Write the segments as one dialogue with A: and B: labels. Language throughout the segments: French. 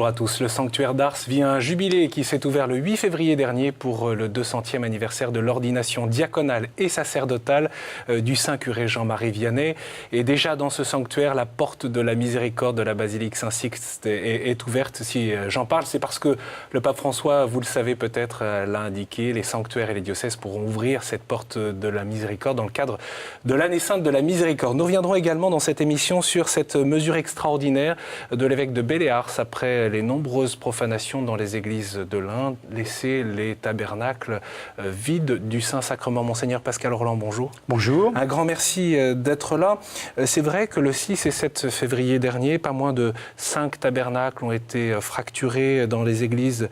A: Bonjour à tous. Le sanctuaire d'Ars vit un jubilé qui s'est ouvert le 8 février dernier pour le 200e anniversaire de l'ordination diaconale et sacerdotale du saint curé Jean-Marie Vianney. Et déjà dans ce sanctuaire, la porte de la miséricorde de la basilique Saint-Sixte est ouverte. Si j'en parle, c'est parce que le pape François, vous le savez peut-être, l'a indiqué, les sanctuaires et les diocèses pourront ouvrir cette porte de la miséricorde dans le cadre de l'année sainte de la miséricorde. Nous reviendrons également dans cette émission sur cette mesure extraordinaire de l'évêque de Belléars après les nombreuses profanations dans les églises de l'Inde, laisser les tabernacles vides du Saint-Sacrement. Monseigneur Pascal Orlan, bonjour.
B: Bonjour.
A: Un grand merci d'être là. C'est vrai que le 6 et 7 février dernier, pas moins de 5 tabernacles ont été fracturés dans les églises,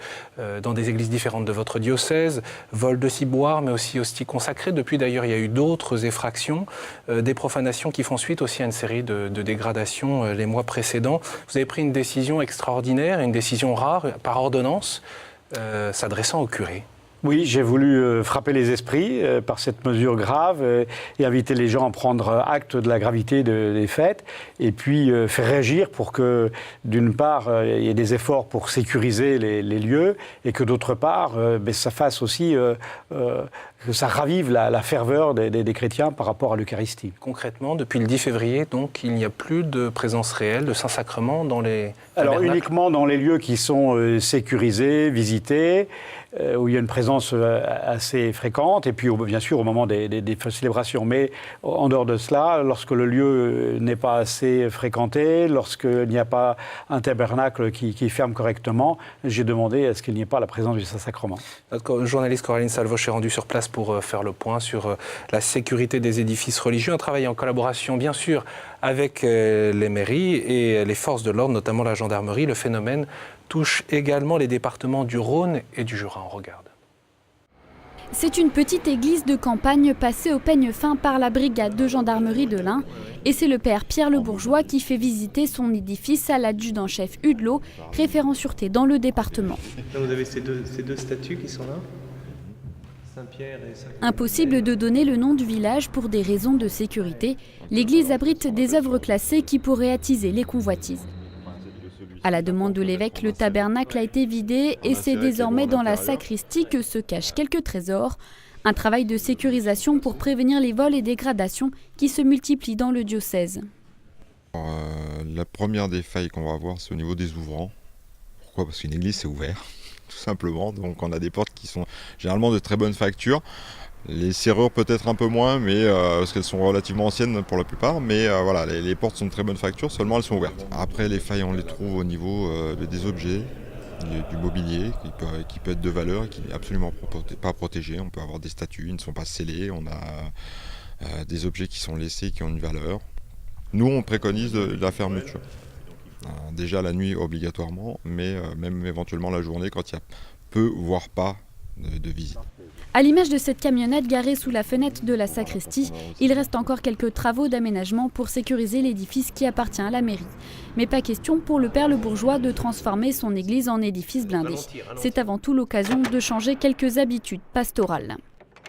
A: dans des églises différentes de votre diocèse. Vol de ciboire, mais aussi hosties consacrées. Depuis d'ailleurs, il y a eu d'autres effractions, des profanations qui font suite aussi à une série de dégradations les mois précédents. Vous avez pris une décision extraordinaire, une décision rare, par ordonnance, s'adressant au curé.
B: Oui, j'ai voulu frapper les esprits par cette mesure grave et inviter les gens à prendre acte de la gravité des faits et puis faire réagir pour que, d'une part, il y ait des efforts pour sécuriser les lieux et que, d'autre part, ça fasse aussi, que ça ravive la ferveur des chrétiens par rapport à l'Eucharistie.
A: Concrètement, depuis le 10 février, donc, il n'y a plus de présence réelle de Saint-Sacrement dans les tabernacles. Alors,
B: uniquement dans les lieux qui sont sécurisés, visités, où il y a une présence assez fréquente, et puis bien sûr au moment des célébrations. Mais en dehors de cela, lorsque le lieu n'est pas assez fréquenté, lorsqu'il n'y a pas un tabernacle qui ferme correctement, j'ai demandé à ce qu'il n'y ait pas la présence du Saint-Sacrement.
A: Notre journaliste Coraline Salvoche est rendue sur place pour faire le point sur la sécurité des édifices religieux, un travail en collaboration bien sûr avec les mairies et les forces de l'ordre, notamment la gendarmerie. Le phénomène touche également les départements du Rhône et du Jura. On regarde.
C: C'est une petite église de campagne passée au peigne fin par la brigade de gendarmerie de l'Ain. Et c'est le père Pierre Le Bourgeois qui fait visiter son édifice à l'adjudant-chef Hudelot, référent sûreté dans le département.
D: Vous avez ces deux statues qui sont là. Saint-Pierre et Saint-Pierre.
C: Impossible de donner le nom du village pour des raisons de sécurité. L'église abrite des œuvres classées qui pourraient attiser les convoitises. À la demande de l'évêque, le tabernacle a été vidé et c'est désormais dans la sacristie que se cachent quelques trésors. Un travail de sécurisation pour prévenir les vols et dégradations qui se multiplient dans le diocèse.
E: La première des failles qu'on va avoir, c'est au niveau des ouvrants. Pourquoi ? Parce qu'une église, c'est ouvert, tout simplement. Donc on a des portes qui sont généralement de très bonne facture. Les serrures peut-être un peu moins, mais parce qu'elles sont relativement anciennes pour la plupart, mais voilà, les portes sont de très bonne facture, seulement elles sont ouvertes. Après, les failles, on les trouve au niveau des objets, du mobilier, qui peut être de valeur et qui n'est absolument pas protégé. On peut avoir des statues, ils ne sont pas scellés, on a des objets qui sont laissés, qui ont une valeur. Nous, on préconise de la fermeture. Déjà la nuit obligatoirement, mais même éventuellement la journée quand il y a peu, voire pas de visite.
C: À l'image de cette camionnette garée sous la fenêtre de la sacristie, il reste encore quelques travaux d'aménagement pour sécuriser l'édifice qui appartient à la mairie. Mais pas question pour le père Le Bourgeois de transformer son église en édifice blindé. C'est avant tout l'occasion de changer quelques habitudes pastorales.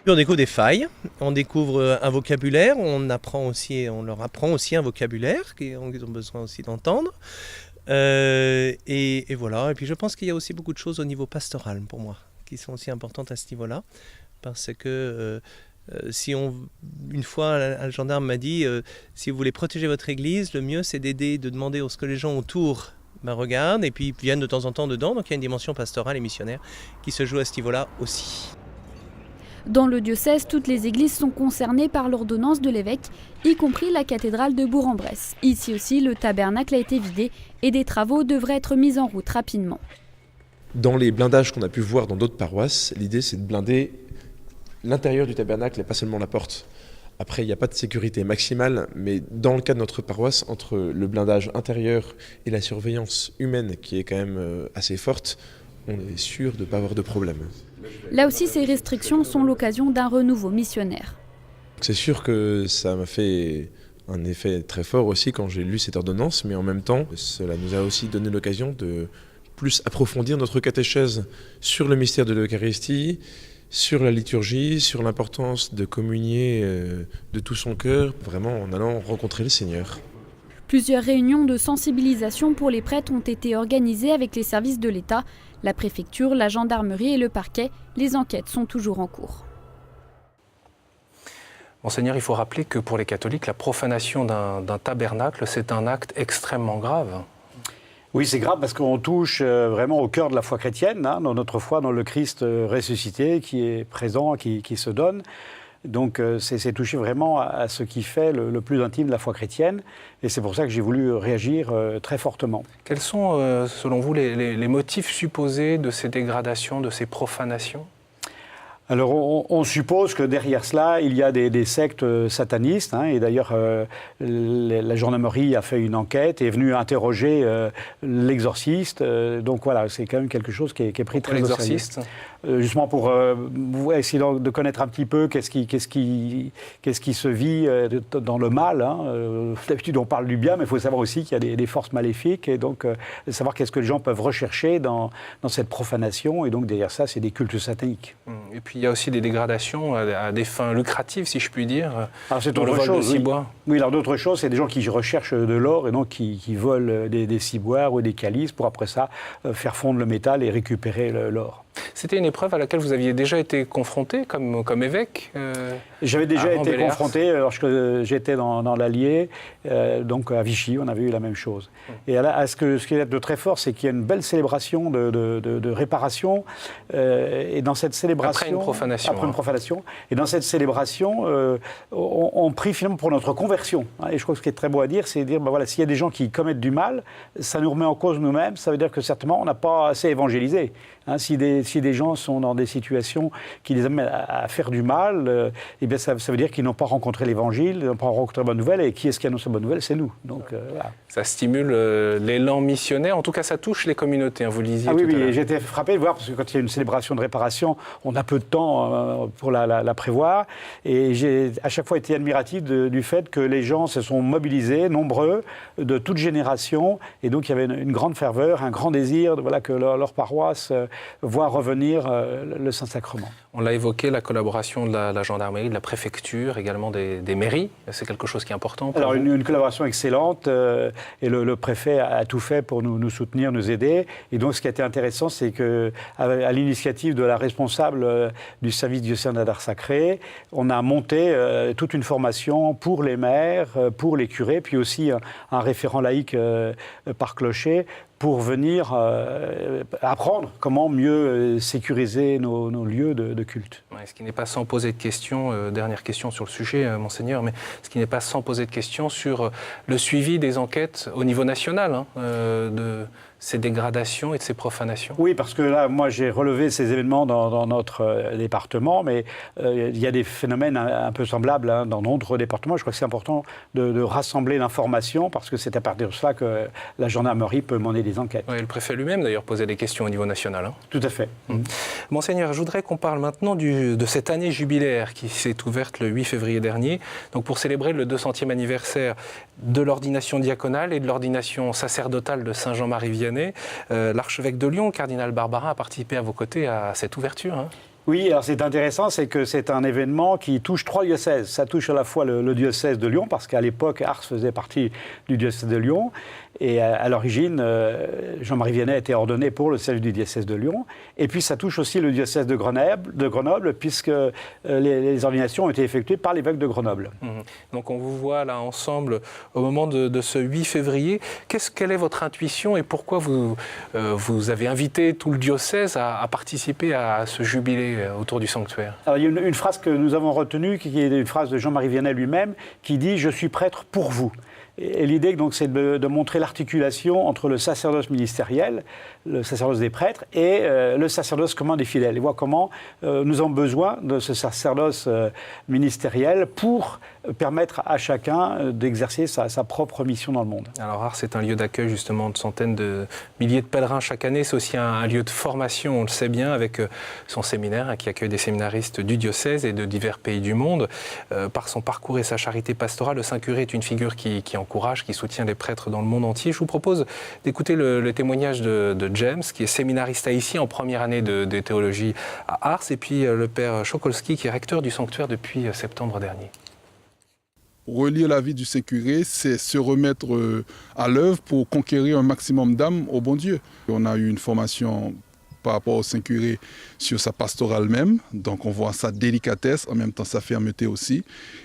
D: On découvre des failles, on découvre un vocabulaire, on leur apprend aussi un vocabulaire qu'ils ont besoin aussi d'entendre. Et voilà. Et puis je pense qu'il y a aussi beaucoup de choses au niveau pastoral pour moi, qui sont aussi importantes à ce niveau-là, parce que une fois un gendarme m'a dit si vous voulez protéger votre église, le mieux c'est de demander à ce que les gens autour regardent et puis viennent de temps en temps dedans, donc il y a une dimension pastorale et missionnaire qui se joue à ce niveau-là aussi.
C: Dans le diocèse, toutes les églises sont concernées par l'ordonnance de l'évêque, y compris la cathédrale de Bourg-en-Bresse. Ici aussi, le tabernacle a été vidé et des travaux devraient être mis en route rapidement.
F: Dans les blindages qu'on a pu voir dans d'autres paroisses, l'idée c'est de blinder l'intérieur du tabernacle et pas seulement la porte. Après, il n'y a pas de sécurité maximale, mais dans le cas de notre paroisse, entre le blindage intérieur et la surveillance humaine qui est quand même assez forte, on est sûr de ne pas avoir de problème.
C: Là aussi, ces restrictions sont l'occasion d'un renouveau missionnaire.
F: C'est sûr que ça m'a fait un effet très fort aussi quand j'ai lu cette ordonnance, mais en même temps, cela nous a aussi donné l'occasion de plus approfondir notre catéchèse sur le mystère de l'Eucharistie, sur la liturgie, sur l'importance de communier de tout son cœur, vraiment en allant rencontrer le Seigneur.
C: Plusieurs réunions de sensibilisation pour les prêtres ont été organisées avec les services de l'État, la préfecture, la gendarmerie et le parquet. Les enquêtes sont toujours en cours.
A: Monseigneur, il faut rappeler que pour les catholiques, la profanation d'un tabernacle, c'est un acte extrêmement grave.
B: Oui, c'est grave parce qu'on touche vraiment au cœur de la foi chrétienne, hein, dans notre foi, dans le Christ ressuscité qui est présent, qui se donne. Donc c'est toucher vraiment à ce qui fait le plus intime de la foi chrétienne. Et c'est pour ça que j'ai voulu réagir très fortement.
A: Quels sont, selon vous, les motifs supposés de ces dégradations, de ces profanations ?
B: Alors on suppose que derrière cela, il y a des sectes satanistes, hein, et d'ailleurs la gendarmerie a fait une enquête et est venue interroger l'exorciste. Donc voilà, c'est quand même quelque chose qui est pris très au sérieux.
A: L'exorciste ?
B: Justement pour essayer de connaître un petit peu qu'est-ce qui se vit dans le mal. Hein. D'habitude on parle du bien, mais il faut savoir aussi qu'il y a des forces maléfiques, et donc savoir qu'est-ce que les gens peuvent rechercher dans cette profanation, et donc derrière ça c'est des cultes sataniques.
A: Et puis il y a aussi des dégradations à des fins lucratives, si je puis dire,
B: alors, c'est
A: dans le vol de ciboires.
B: Oui, alors d'autres choses, c'est des gens qui recherchent de l'or et donc qui volent des ciboires ou des calices pour après ça faire fondre le métal et récupérer l'or.
A: C'était une épreuve à laquelle vous aviez déjà été confronté comme évêque
B: J'avais déjà été
A: Bellers.
B: confronté lorsque j'étais dans l'Allier, donc à Vichy, on avait eu la même chose. Et là, ce qui est de très fort, c'est qu'il y a une belle célébration de réparation. Et dans cette célébration...
A: Après une profanation.
B: Après une profanation. Et dans cette célébration, on prie finalement pour notre conversion. Et je crois que ce qui est très beau à dire, c'est de dire, ben voilà, s'il y a des gens qui commettent du mal, ça nous remet en cause nous-mêmes. Ça veut dire que certainement, on n'a pas assez évangélisé. Hein, si des gens sont dans des situations qui les amènent à faire du mal, eh bien ça veut dire qu'ils n'ont pas rencontré l'Évangile, ils n'ont pas rencontré la bonne nouvelle, et qui est-ce qui annonce la bonne nouvelle? C'est nous. Donc, voilà.
A: Ça stimule l'élan missionnaire, en tout cas ça touche les communautés, hein, vous le disiez tout à l'heure.
B: Oui, j'ai été frappé de voir, parce que quand il y a une célébration de réparation, on a peu de temps pour la prévoir, et j'ai à chaque fois été admiratif du fait que les gens se sont mobilisés, nombreux, de toute génération, et donc il y avait une grande ferveur, un grand désir que leur paroisse voit revenir le Saint-Sacrement.
A: On l'a évoqué, la collaboration de la gendarmerie, de la préfecture, également des mairies. C'est quelque chose qui est important pour
B: Alors,
A: vous.
B: une collaboration excellente, et le préfet a tout fait pour nous soutenir, nous aider. Et donc, ce qui a été intéressant, c'est qu'à l'initiative de la responsable du service diocésain d'art sacré, on a monté toute une formation pour les maires, pour les curés, puis aussi un référent laïque par clocher, pour venir apprendre comment mieux sécuriser nos lieux de culte.
A: Ouais, ce qui n'est pas sans poser de questions, dernière question sur le sujet, Monseigneur, mais ce qui n'est pas sans poser de questions sur le suivi des enquêtes au niveau national, de ces dégradations et de ces profanations.
B: Oui, parce que là, moi, j'ai relevé ces événements dans notre département, mais il y a des phénomènes un peu semblables dans d'autres départements. Je crois que c'est important de rassembler l'information, parce que c'est à partir de cela que la gendarmerie peut mener des enquêtes.
A: Oui, le préfet lui-même, d'ailleurs, posait des questions au niveau national.
B: Tout à fait.
A: Monseigneur, je voudrais qu'on parle maintenant de cette année jubilaire qui s'est ouverte le 8 février dernier, donc pour célébrer le 200e anniversaire de l'ordination diaconale et de l'ordination sacerdotale de Saint Jean-Marie Vianney. L'archevêque de Lyon, le cardinal Barbarin, a participé à vos côtés à cette ouverture.
B: Oui, alors c'est intéressant, c'est que c'est un événement qui touche 3 diocèses. Ça touche à la fois le diocèse de Lyon, parce qu'à l'époque, Ars faisait partie du diocèse de Lyon. Et à l'origine, Jean-Marie Vianney était ordonné pour le service du diocèse de Lyon. Et puis ça touche aussi le diocèse de Grenoble, puisque les ordinations ont été effectuées par l'évêque de Grenoble.
A: Donc on vous voit là ensemble au moment de ce 8 février. Quelle est votre intuition et pourquoi vous avez invité tout le diocèse à participer à ce jubilé autour du sanctuaire?
B: Alors, il y a une phrase que nous avons retenue, qui est une phrase de Jean-Marie Vianney lui-même, qui dit « Je suis prêtre pour vous ». Et l'idée, donc, c'est de montrer l'articulation entre le sacerdoce ministériel, le sacerdoce des prêtres, et le sacerdoce commun des fidèles. Et voir comment nous avons besoin de ce sacerdoce ministériel pour permettre à chacun d'exercer sa propre mission dans le monde.
A: Alors Ars, c'est un lieu d'accueil justement de centaines de milliers de pèlerins chaque année. C'est aussi un lieu de formation, on le sait bien, avec son séminaire qui accueille des séminaristes du diocèse et de divers pays du monde. Par son parcours et sa charité pastorale, le Saint-Curé est une figure qui encourage, qui soutient les prêtres dans le monde entier. Je vous propose d'écouter le témoignage de James, qui est séminariste haïtien en première année de théologie à Ars, et puis le père Chokolski, qui est recteur du sanctuaire depuis septembre dernier.
G: relire la vie du Saint-Curé, c'est se remettre à l'œuvre pour conquérir un maximum d'âmes au bon Dieu. On a eu une formation par rapport au Saint-Curé sur sa pastorale même, donc on voit sa délicatesse, en même temps sa fermeté aussi,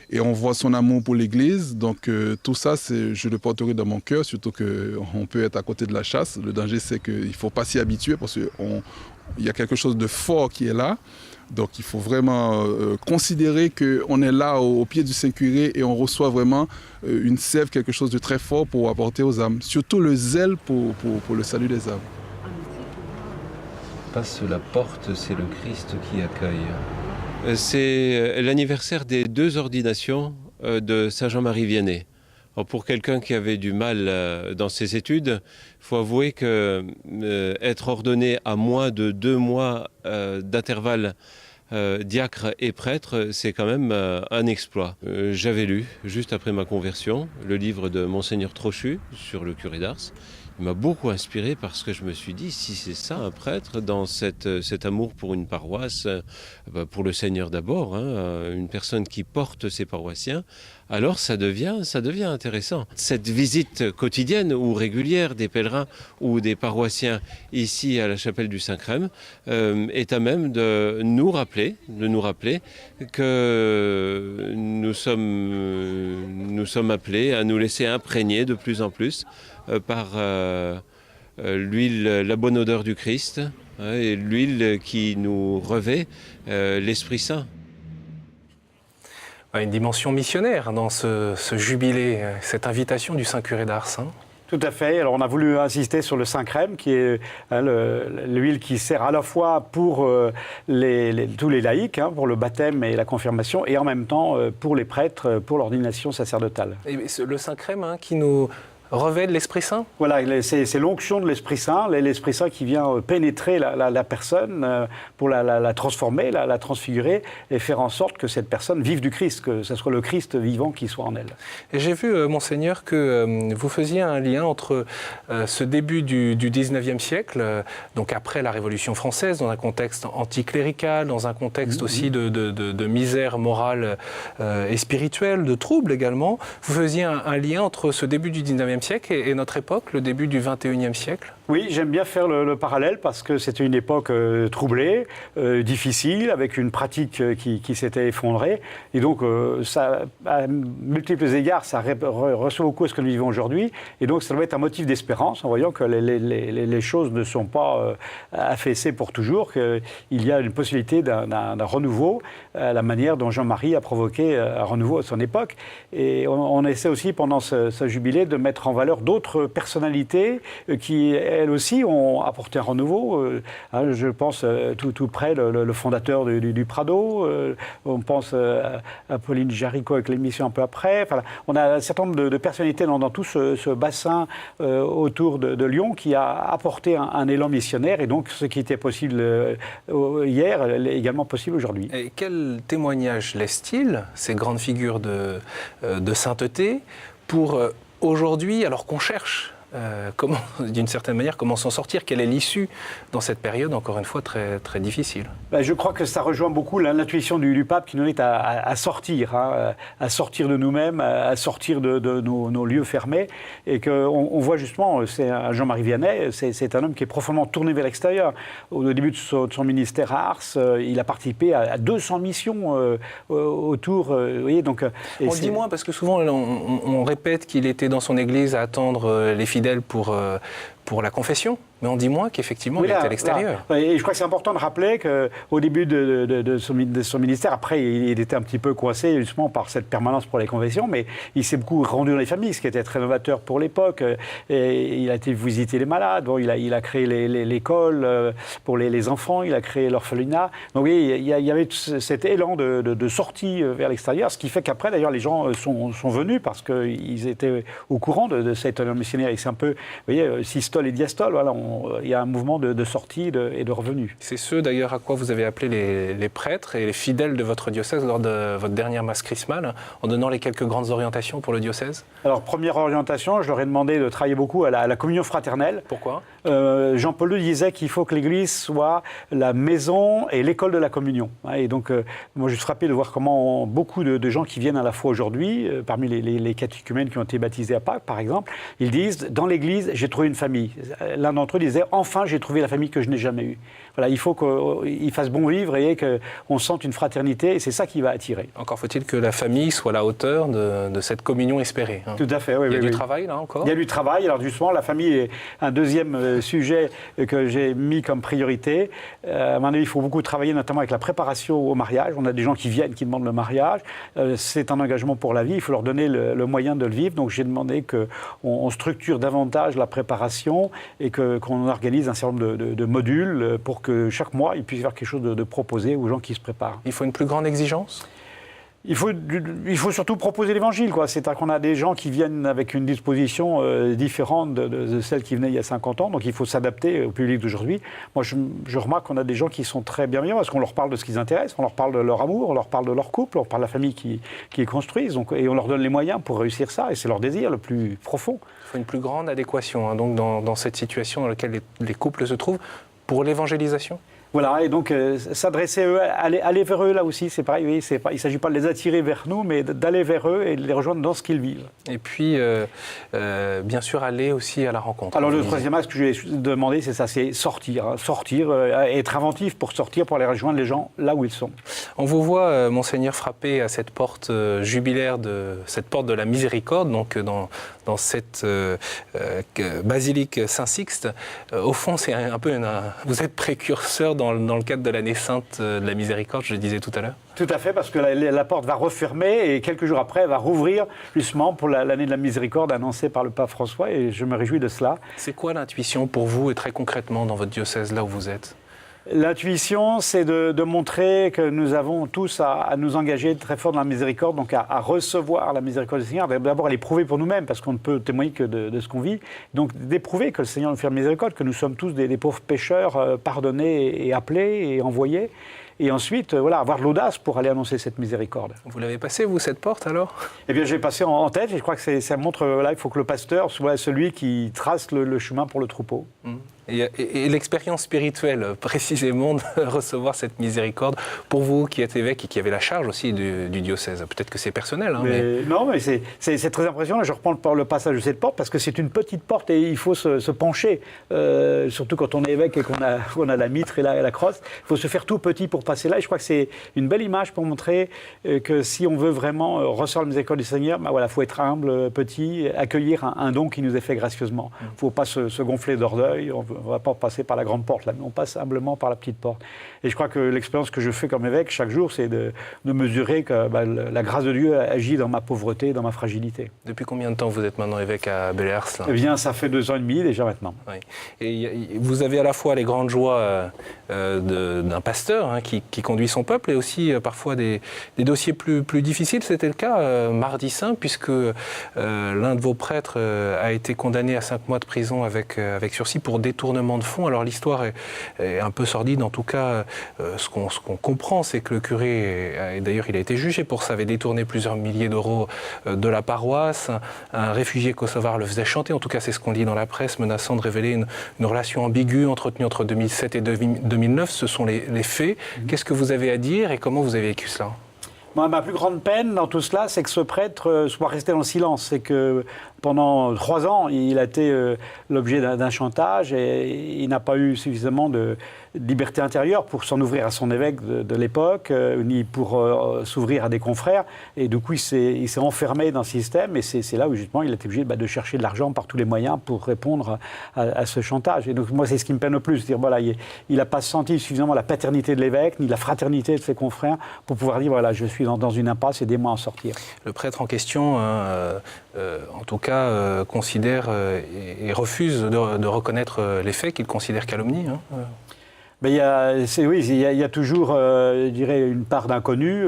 G: et on voit son amour pour l'Église, donc tout ça, je le porterai dans mon cœur, surtout qu'on peut être à côté de la chasse. Le danger, c'est qu'il ne faut pas s'y habituer, parce qu'il y a quelque chose de fort qui est là. Donc il faut vraiment considérer qu'on est là au pied du Saint-Curé et on reçoit vraiment une sève, quelque chose de très fort pour apporter aux âmes. Surtout le zèle pour le salut des âmes.
H: Passe la porte, c'est le Christ qui accueille.
D: C'est l'anniversaire des 2 ordinations de Saint Jean-Marie Vianney. Alors pour quelqu'un qui avait du mal dans ses études, il faut avouer que être ordonné à moins de 2 mois d'intervalle diacre et prêtre, c'est quand même un exploit. J'avais lu, juste après ma conversion, le livre de Monseigneur Trochu sur le curé d'Ars. Il m'a beaucoup inspiré parce que je me suis dit, si c'est ça un prêtre, dans cet amour pour une paroisse, pour le Seigneur d'abord, hein, une personne qui porte ses paroissiens, alors ça devient intéressant. Cette visite quotidienne ou régulière des pèlerins ou des paroissiens ici à la chapelle du Saint-Crème est à même de nous rappeler que nous sommes appelés à nous laisser imprégner de plus en plus par l'huile, la bonne odeur du Christ, et l'huile qui nous revêt l'Esprit Saint.
A: Une dimension missionnaire dans ce jubilé, cette invitation du Saint-Curé d'Ars. Hein.
B: Tout à fait. Alors on a voulu insister sur le Saint-Crème, qui est l'huile qui sert à la fois pour tous les laïcs, pour le baptême et la confirmation, et en même temps pour les prêtres, pour l'ordination sacerdotale.
A: Et le Saint-Crème qui nous revêt de l'Esprit Saint.
B: Voilà, c'est l'onction de l'Esprit Saint, l'Esprit Saint qui vient pénétrer la personne pour la transformer, la transfigurer et faire en sorte que cette personne vive du Christ, que ce soit le Christ vivant qui soit en elle.
A: Et j'ai vu, Monseigneur, que vous faisiez un lien entre ce début du 19e siècle, donc après la Révolution française, dans un contexte anticlérical, dans un contexte aussi de misère morale et spirituelle, de troubles également. Vous faisiez un lien entre ce début du 19e siècle et notre époque, le début du 21e siècle.
B: Oui, j'aime bien faire le parallèle parce que c'était une époque troublée, difficile, avec une pratique qui s'était effondrée. Et donc, ça, à multiples égards, ça reçoit beaucoup à ce que nous vivons aujourd'hui. Et donc, ça doit être un motif d'espérance en voyant que les choses ne sont pas affaissées pour toujours, qu'il y a une possibilité d'un renouveau, à la manière dont Jean-Marie a provoqué un renouveau à son époque. Et on essaie aussi, pendant ce jubilé, de mettre en valeur d'autres personnalités qui, elles aussi, ont apporté un renouveau. Je pense tout près, le fondateur du Prado. On pense à Pauline Jaricot avec l'émission un peu après. Enfin, on a un certain nombre de personnalités dans tout ce bassin autour de Lyon qui a apporté un élan missionnaire. Et donc, ce qui était possible hier est également possible aujourd'hui.
A: Et quel témoignage laisse-t-il, ces grandes figures de sainteté, pour aujourd'hui, alors qu'on cherche d'une certaine manière, comment s'en sortir? Quelle est l'issue dans cette période, encore une fois, très, très difficile?
B: Je crois que ça rejoint beaucoup l'intuition du pape qui nous invite à sortir, à sortir de nous-mêmes, à sortir de nos lieux fermés. Et qu'on voit justement, c'est Jean-Marie Vianney, c'est un homme qui est profondément tourné vers l'extérieur. Au début de son ministère à Ars, il a participé à 200 missions autour. Vous voyez, donc,
A: on le dit moins parce que souvent on répète qu'il était dans son église à attendre les fidèles pour la confession, mais on dit moins qu'effectivement il était à l'extérieur.
B: Et je crois que c'est important de rappeler qu'au début de son ministère, après il était un petit peu coincé justement par cette permanence pour les confessions, mais il s'est beaucoup rendu dans les familles, ce qui était très novateur pour l'époque. Et il a été visiter les malades, il a créé l'école pour les enfants, il a créé l'orphelinat. Donc oui, il y avait cet élan de sortie vers l'extérieur, ce qui fait qu'après d'ailleurs les gens sont venus parce qu'ils étaient au courant de cet élan missionnaire. Et c'est un peu, vous voyez, systole et diastole, voilà, il y a un mouvement de sortie et de revenus.
A: C'est ce d'ailleurs à quoi vous avez appelé les prêtres et les fidèles de votre diocèse lors de votre dernière messe chrismale, en donnant les quelques grandes orientations pour le diocèse.
B: Alors, première orientation, je leur ai demandé de travailler beaucoup à la communion fraternelle.
A: Pourquoi ?
B: Jean-Paul II disait qu'il faut que l'Église soit la maison et l'école de la communion. Et donc, moi, je suis frappé de voir comment beaucoup de gens qui viennent à la foi aujourd'hui, parmi les catéchumènes qui ont été baptisés à Pâques, par exemple, ils disent, dans l'Église, j'ai trouvé une famille. L'un d'entre eux disait, enfin, j'ai trouvé la famille que je n'ai jamais eue. Voilà, il faut qu'il fasse bon vivre et qu'on sente une fraternité, et c'est ça qui va attirer.
A: Encore faut-il que la famille soit à la hauteur de cette communion espérée. Hein.
B: Tout à fait, oui.
A: Il y a du travail, là, encore ?
B: Il y a du travail. Alors, justement, la famille est un deuxième sujet que j'ai mis comme priorité. À mon avis, il faut beaucoup travailler, notamment avec la préparation au mariage. On a des gens qui viennent, qui demandent le mariage. C'est un engagement pour la vie. Il faut leur donner le moyen de le vivre. Donc, j'ai demandé qu'on structure davantage la préparation et qu'on organise un certain nombre de modules pour que chaque mois, il puisse y avoir quelque chose de proposé aux gens qui se préparent.
A: Il faut une plus grande exigence ?
B: Il faut surtout proposer l'évangile, quoi. C'est-à-dire qu'on a des gens qui viennent avec une disposition différente de celle qui venait il y a 50 ans, donc il faut s'adapter au public d'aujourd'hui. Moi, je remarque qu'on a des gens qui sont très bienveillants parce qu'on leur parle de ce qui les intéresse, on leur parle de leur amour, on leur parle de leur couple, on leur parle de la famille qui construisent, donc, et on leur donne les moyens pour réussir ça, et c'est leur désir le plus profond.
A: Il faut une plus grande adéquation, hein, donc dans cette situation dans laquelle les couples se trouvent, pour l'évangélisation ?
B: Voilà, et donc s'adresser à eux, aller vers eux là aussi, c'est pareil, oui, il ne s'agit pas de les attirer vers nous, mais d'aller vers eux et de les rejoindre dans ce qu'ils vivent.
A: Et puis, bien sûr, aller aussi à la rencontre.
B: Alors le troisième axe que je vais demander, c'est ça, c'est sortir, être inventif pour sortir, pour aller rejoindre les gens là où ils sont.
A: On vous voit, Monseigneur, frapper à cette porte jubilaire, cette porte de la miséricorde, donc dans cette basilique Saint-Sixte. Au fond, c'est un peu vous êtes précurseur dans le cadre de l'année sainte de la miséricorde, je le disais tout à l'heure.
B: Tout à fait, parce que la porte va refermer et quelques jours après, elle va rouvrir justement pour l'année de la miséricorde annoncée par le pape François, et je me réjouis de cela.
A: C'est quoi l'intuition pour vous et très concrètement dans votre diocèse, là où vous êtes ?
B: L'intuition, c'est de montrer que nous avons tous à nous engager très fort dans la miséricorde, donc à recevoir la miséricorde du Seigneur, d'abord à l'éprouver pour nous-mêmes, parce qu'on ne peut témoigner que de ce qu'on vit, donc d'éprouver que le Seigneur nous fait miséricorde, que nous sommes tous des pauvres pécheurs pardonnés et appelés et envoyés, et ensuite, avoir de l'audace pour aller annoncer cette miséricorde.
A: Vous l'avez passé, vous, cette porte, alors ?
B: Eh bien, j'ai passé en tête, et je crois que ça montre, il faut que le pasteur soit celui qui trace le chemin pour le troupeau.
A: Et l'expérience spirituelle, précisément, de recevoir cette miséricorde, pour vous qui êtes évêque et qui avez la charge aussi du diocèse, peut-être que c'est personnel. Hein,
B: Non, mais c'est très impressionnant. Je reprends le passage de cette porte parce que c'est une petite porte et il faut se pencher, surtout quand on est évêque et qu'on a la mitre et la crosse. Il faut se faire tout petit pour passer là. Et je crois que c'est une belle image pour montrer que si on veut vraiment recevoir la miséricorde du Seigneur, faut être humble, petit, accueillir un don qui nous est fait gracieusement. Il ne faut pas se gonfler d'orgueil. On ne va pas passer par la grande porte, là, mais on passe humblement par la petite porte. Et je crois que l'expérience que je fais comme évêque chaque jour, c'est de mesurer que la grâce de Dieu agit dans ma pauvreté, dans ma fragilité.
A: Depuis combien de temps vous êtes maintenant évêque à Bellers, là ?
B: Eh bien, ça fait 2 ans et demi déjà maintenant.
A: Oui. Et vous avez à la fois les grandes joies d'un pasteur qui conduit son peuple et aussi parfois des dossiers plus difficiles. C'était le cas mardi saint, puisque l'un de vos prêtres a été condamné à 5 mois de prison avec sursis pour détournement de fonds. Alors l'histoire est un peu sordide, en tout cas ce qu'on comprend, c'est que le curé, et d'ailleurs il a été jugé pour ça, avait détourné plusieurs milliers d'euros de la paroisse. Un réfugié kosovar le faisait chanter, en tout cas c'est ce qu'on lit dans la presse, menaçant de révéler une relation ambiguë entretenue entre 2007 et 2009. Ce sont les faits. Qu'est-ce que vous avez à dire et comment vous avez vécu cela ?
B: Ma plus grande peine dans tout cela, c'est que ce prêtre soit resté dans le silence. C'est que pendant 3 ans, il a été l'objet d'un chantage et il n'a pas eu suffisamment de liberté intérieure pour s'en ouvrir à son évêque de l'époque, ni pour s'ouvrir à des confrères. Et du coup, il s'est enfermé dans ce système et c'est là où justement il a été obligé de chercher de l'argent par tous les moyens pour répondre à ce chantage. Et donc moi, c'est ce qui me peine le plus. C'est-à-dire, il n'a pas senti suffisamment la paternité de l'évêque, ni la fraternité de ses confrères pour pouvoir dire, je suis dans une impasse, aidez-moi à en sortir.
A: Le prêtre en question, en tout cas, considère et refuse de reconnaître les faits qu'il considère calomnie.
B: Ben, il y a toujours, je dirais, une part d'inconnu,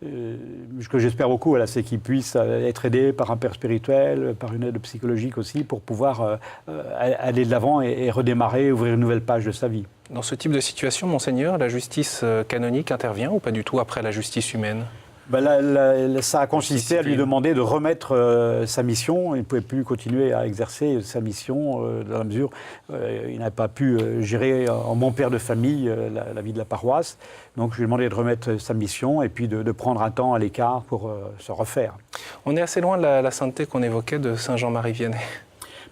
B: que j'espère beaucoup, voilà, c'est qu'ils puissent être aidés par un père spirituel, par une aide psychologique aussi, pour pouvoir aller de l'avant et redémarrer, ouvrir une nouvelle page de sa vie.
A: Dans ce type de situation, Monseigneur, la justice canonique intervient ou pas du tout après la justice humaine ?
B: Ben ça a consisté à lui demander de remettre sa mission. Il ne pouvait plus continuer à exercer sa mission dans la mesure où il n'avait pas pu gérer en bon père de famille la vie de la paroisse. Donc je lui ai demandé de remettre sa mission et puis de prendre un temps à l'écart pour se refaire.
A: On est assez loin de la sainteté qu'on évoquait de Saint Jean-Marie Vianney.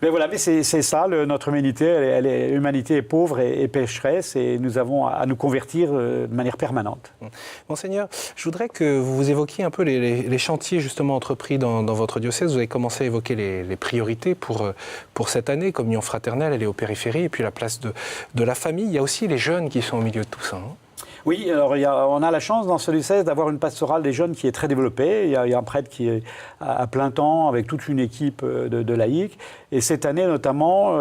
B: Mais voilà, mais c'est ça, notre humanité, l'humanité est pauvre et pécheresse, et nous avons à nous convertir de manière permanente.
A: Monseigneur, je voudrais que vous évoquiez un peu les chantiers justement entrepris dans votre diocèse. Vous avez commencé à évoquer les priorités pour cette année, communion fraternelle, elle est aux périphéries, et puis la place de la famille. Il y a aussi les jeunes qui sont au milieu de tout ça.
B: Oui, alors on a la chance dans ce diocèse d'avoir une pastorale des jeunes qui est très développée. Il y a un prêtre qui est à plein temps avec toute une équipe de laïcs. Et cette année notamment,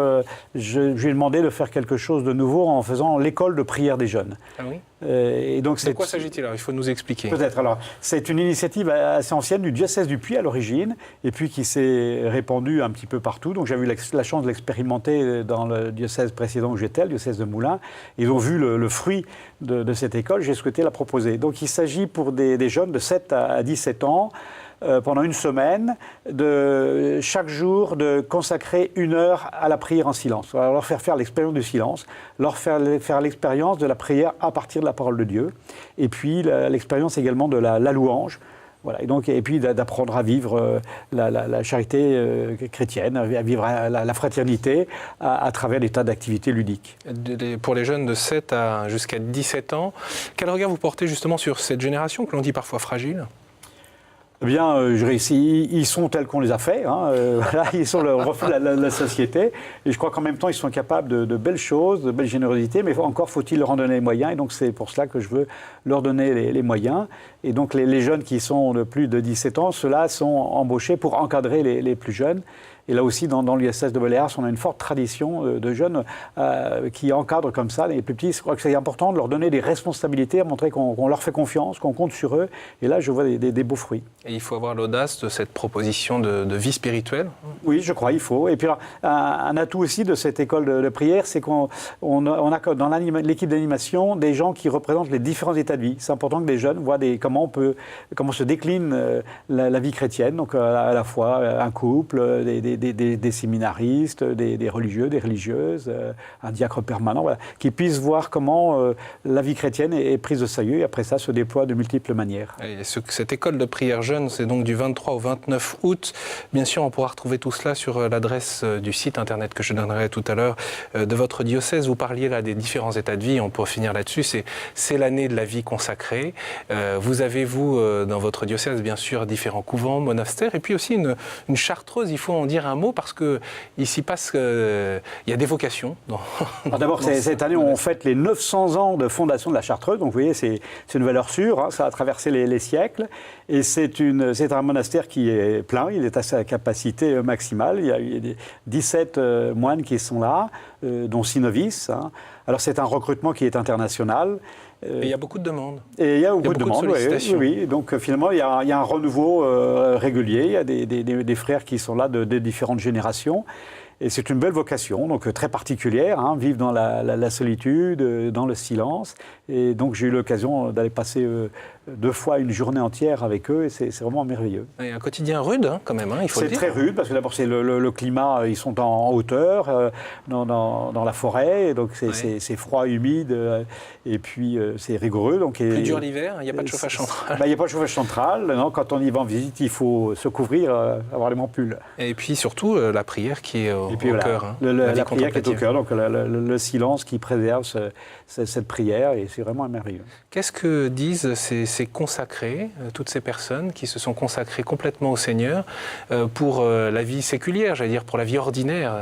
B: je lui ai demandé de faire quelque chose de nouveau en faisant l'école de prière des jeunes.
A: Ah oui.
B: Et donc
A: de quoi s'agit-il alors ? Il faut nous expliquer.
B: Peut-être. Alors, c'est une initiative assez ancienne du diocèse du Puy à l'origine, et puis qui s'est répandue un petit peu partout. Donc, j'avais eu la chance de l'expérimenter dans le diocèse précédent où j'étais, le diocèse de Moulins. Ils ont vu le fruit de cette école. J'ai souhaité la proposer. Donc, il s'agit pour des jeunes de 7 à 17 ans. Pendant une semaine, chaque jour, de consacrer 1 heure à la prière en silence. Alors, leur faire l'expérience du silence, leur faire l'expérience de la prière à partir de la parole de Dieu, et puis l'expérience également de la louange. Voilà, et puis d'apprendre à vivre la charité chrétienne, à vivre la fraternité à travers des tas d'activités ludiques.
A: Pour les jeunes de 7 jusqu'à 17 ans, quel regard vous portez justement sur cette génération que l'on dit parfois fragile ?
B: Eh bien, ils sont tels qu'on les a faits, voilà, ils sont le reflet de la société, et je crois qu'en même temps, ils sont capables de belles choses, de belles générosités, mais encore faut-il leur en donner les moyens, et donc c'est pour cela que je veux leur donner les moyens. Et donc les jeunes qui sont de plus de 17 ans, ceux-là sont embauchés pour encadrer les plus jeunes. Et là aussi, dans l'USS de Balears, on a une forte tradition de jeunes qui encadrent comme ça les plus petits. Je crois que c'est important de leur donner des responsabilités, à montrer qu'on leur fait confiance, qu'on compte sur eux. Et là, je vois des beaux fruits. Et
A: il faut avoir l'audace de cette proposition de vie spirituelle ?
B: Oui, je crois, il faut. Et puis, un atout aussi de cette école de prière, c'est qu'on a dans l'équipe d'animation des gens qui représentent les différents états de vie. C'est important que les jeunes voient comment se décline la vie chrétienne. Donc, à la fois un couple, des séminaristes, des religieux, des religieuses, un diacre permanent, voilà, qui puissent voir comment la vie chrétienne est prise de sérieux et après ça se déploie de multiples manières. Et
A: cette école de prière jeune, c'est donc du 23 au 29 août. Bien sûr, on pourra retrouver tout cela sur l'adresse du site internet que je donnerai tout à l'heure de votre diocèse. Vous parliez là des différents états de vie, on peut finir là-dessus. C'est l'année de la vie consacrée. Vous avez, dans votre diocèse, bien sûr, différents couvents, monastères, et puis aussi une chartreuse, il faut en dire un mot, parce qu'il s'y passe, il y a des vocations.
B: D'abord, cette année, on fête les 900 ans de fondation de la Chartreuse, donc vous voyez, c'est une valeur sûre, ça a traversé les siècles, et c'est un monastère qui est plein, il est à sa capacité maximale, il y a 17 moines qui sont là, dont 6 novices. Alors c'est un recrutement qui est international.
A: Et il y a beaucoup de demandes.
B: Et il y a beaucoup de demandes, oui. Donc finalement, il y a un renouveau régulier. Il y a des frères qui sont là de différentes générations. Et c'est une belle vocation, donc très particulière, vivre dans la solitude, dans le silence. Et donc j'ai eu l'occasion d'aller passer 2 fois une journée entière avec eux, et c'est vraiment merveilleux.
A: Et un quotidien rude, quand même, il faut le dire.
B: C'est très rude, parce que d'abord c'est le climat, ils sont en hauteur, dans la forêt, et donc c'est froid, humide, et puis c'est rigoureux. Donc,
A: plus dur l'hiver, il n'y a pas de chauffage central.
B: Il n'y a pas de chauffage central, non, quand on y va en visite, il faut se couvrir, avoir les manpules.
A: Et puis surtout, la prière qui est au cœur.
B: La prière qui est au cœur, donc le silence qui préserve cette prière, et c'est vraiment merveilleux.
A: Qu'est-ce que disent ces consacrés, toutes ces personnes qui se sont consacrées complètement au Seigneur pour la vie séculière, j'allais dire pour la vie ordinaire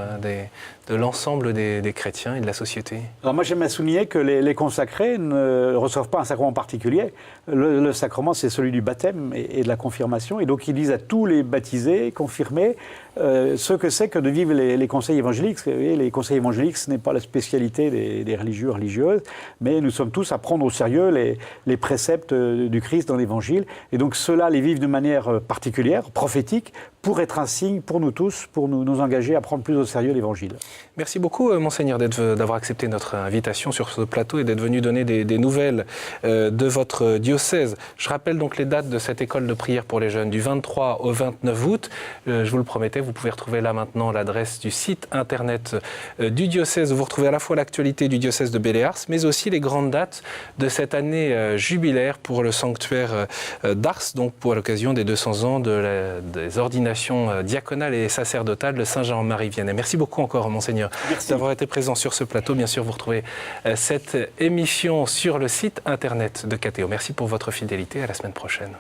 A: de l'ensemble des chrétiens et de la société?
B: Alors moi, j'aimerais souligner que les consacrés ne reçoivent pas un sacrement particulier. Le sacrement, c'est celui du baptême et de la confirmation. Et donc, ils disent à tous les baptisés, confirmés, ce que c'est que de vivre les conseils évangéliques. Vous voyez, les conseils évangéliques, ce n'est pas la spécialité des religieux, religieuses, mais nous sommes tous à prendre au sérieux les préceptes du Christ dans l'Évangile. Et donc, ceux-là les vivent de manière particulière, prophétique, pour être un signe pour nous tous, pour nous engager à prendre plus au sérieux l'Évangile.
A: Merci beaucoup, Monseigneur, d'avoir accepté notre invitation sur ce plateau et d'être venu donner des nouvelles de votre diocèse. Je rappelle donc les dates de cette école de prière pour les jeunes, du 23 au 29 août. Je vous le promettais, vous pouvez retrouver là maintenant l'adresse du site internet du diocèse, où vous retrouvez à la fois l'actualité du diocèse de Belléars, mais aussi les grandes dates de cette année jubilaire pour le sanctuaire d'Ars, donc pour l'occasion des 200 ans des ordinations diaconales et sacerdotales de Saint-Jean-Marie Vianney. Merci beaucoup encore, Monseigneur, d'avoir été présent sur ce plateau. Bien sûr, vous retrouvez cette émission sur le site internet de KTO. Merci pour votre fidélité. À la semaine prochaine.